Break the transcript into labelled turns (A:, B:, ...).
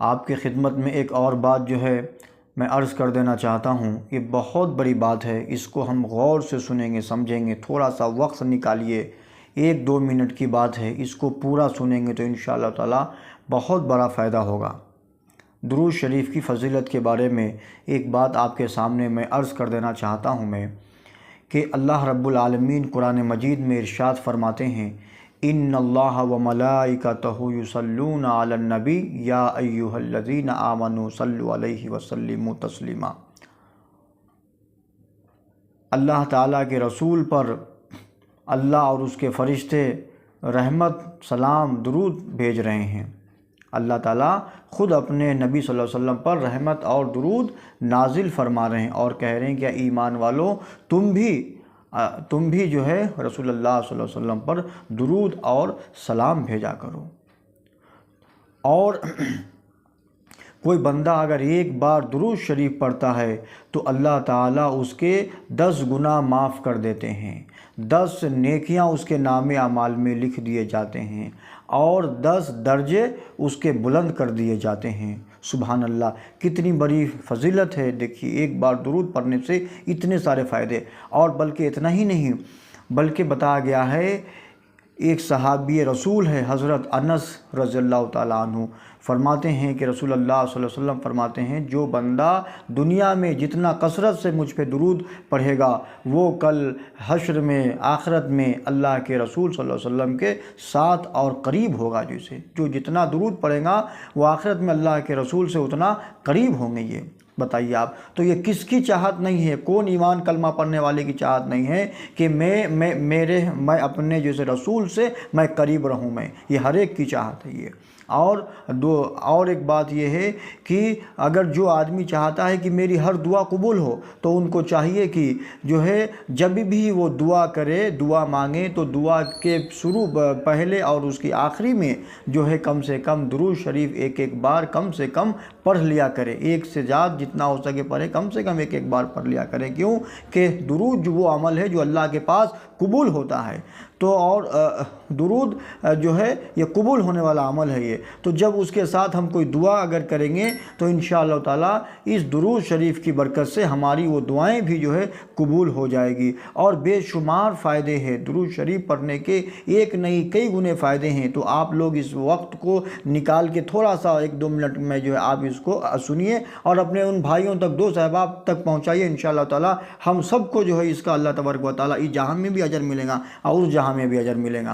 A: آپ کی خدمت میں ایک اور بات جو ہے میں عرض کر دینا چاہتا ہوں، یہ بہت بڑی بات ہے، اس کو ہم غور سے سنیں گے، سمجھیں گے، تھوڑا سا وقت نکالیے، 1-2 منٹ کی بات ہے، اس کو پورا سنیں گے تو انشاءاللہ تعالی بہت بڑا فائدہ ہوگا۔ درود شریف کی فضیلت کے بارے میں ایک بات آپ کے سامنے میں عرض کر دینا چاہتا ہوں میں کہ اللہ رب العالمین قرآن مجید میں ارشاد فرماتے ہیں، ان اللہ و ملائکتہ یصلون علی النبی یا ایھا الذین آمنوا صلوا علیہ وسلموا تسلیما۔ اللہ تعالیٰ کے رسول پر اللہ اور اس کے فرشتے رحمت، سلام، درود بھیج رہے ہیں۔ اللہ تعالیٰ خود اپنے نبی صلی اللہ علیہ وسلم پر رحمت اور درود نازل فرما رہے ہیں اور کہہ رہے ہیں کہ ایمان والو تم بھی جو ہے رسول اللہ صلی اللہ علیہ وسلم پر درود اور سلام بھیجا کرو۔ اور کوئی بندہ اگر ایک بار درود شریف پڑھتا ہے تو اللہ تعالیٰ اس کے 10 گناہ معاف کر دیتے ہیں، 10 نیکیاں اس کے نام اعمال میں لکھ دیے جاتے ہیں اور 10 درجے اس کے بلند کر دیے جاتے ہیں۔ سبحان اللہ، کتنی بڑی فضیلت ہے! دیکھیے، ایک بار درود پڑھنے سے اتنے سارے فائدے، اور بلکہ اتنا ہی نہیں بلکہ بتایا گیا ہے، ایک صحابی رسول ہے حضرت انس رضی اللہ تعالیٰ عنہ، فرماتے ہیں کہ رسول اللہ صلی اللہ علیہ وسلم فرماتے ہیں، جو بندہ دنیا میں جتنا کثرت سے مجھ پہ درود پڑھے گا وہ کل حشر میں، آخرت میں اللہ کے رسول صلی اللہ علیہ وسلم کے ساتھ اور قریب ہوگا۔ جو جتنا درود پڑھے گا وہ آخرت میں اللہ کے رسول سے اتنا قریب ہوں گے۔ یہ بتائیے آپ، تو یہ کس کی چاہت نہیں ہے؟ کون ایمان کلمہ پڑھنے والے کی چاہت نہیں ہے کہ میں اپنے جیسے رسول سے میں قریب رہوں؟ یہ ہر ایک کی چاہت ہے یہ۔ اور ایک بات یہ ہے کہ اگر جو آدمی چاہتا ہے کہ میری ہر دعا قبول ہو تو ان کو چاہیے کہ جو ہے جب بھی وہ دعا کرے، دعا مانگے تو دعا کے شروع پہلے اور اس کی آخری میں جو ہے کم سے کم درود شریف ایک بار کم سے کم پڑھ لیا کرے، ایک سے زیادہ جتنا ہو سکے پڑھے، کم سے کم ایک بار پڑھ لیا کرے۔ کیوں کہ درود جو وہ عمل ہے جو اللہ کے پاس قبول ہوتا ہے، تو اور درود جو ہے یہ قبول ہونے والا عمل ہے یہ، تو جب اس کے ساتھ ہم کوئی دعا اگر کریں گے تو انشاءاللہ تعالیٰ اس درود شریف کی برکت سے ہماری وہ دعائیں بھی جو ہے قبول ہو جائے گی۔ اور بے شمار فائدے ہیں درود شریف پڑھنے کے، ایک نہیں کئی گنے فائدے ہیں۔ تو آپ لوگ اس وقت کو نکال کے تھوڑا سا 1-2 منٹ میں جو ہے آپ اس کو سنیے اور اپنے ان بھائیوں تک، دوست احباب تک پہنچائیے۔ انشاءاللہ تعالیٰ ہم سب کو جو ہے اس کا اللہ تبارک و تعالیٰ اس جہان میں بھی اجر ملے گا اور اس جہان میں بھی اجر ملے گا۔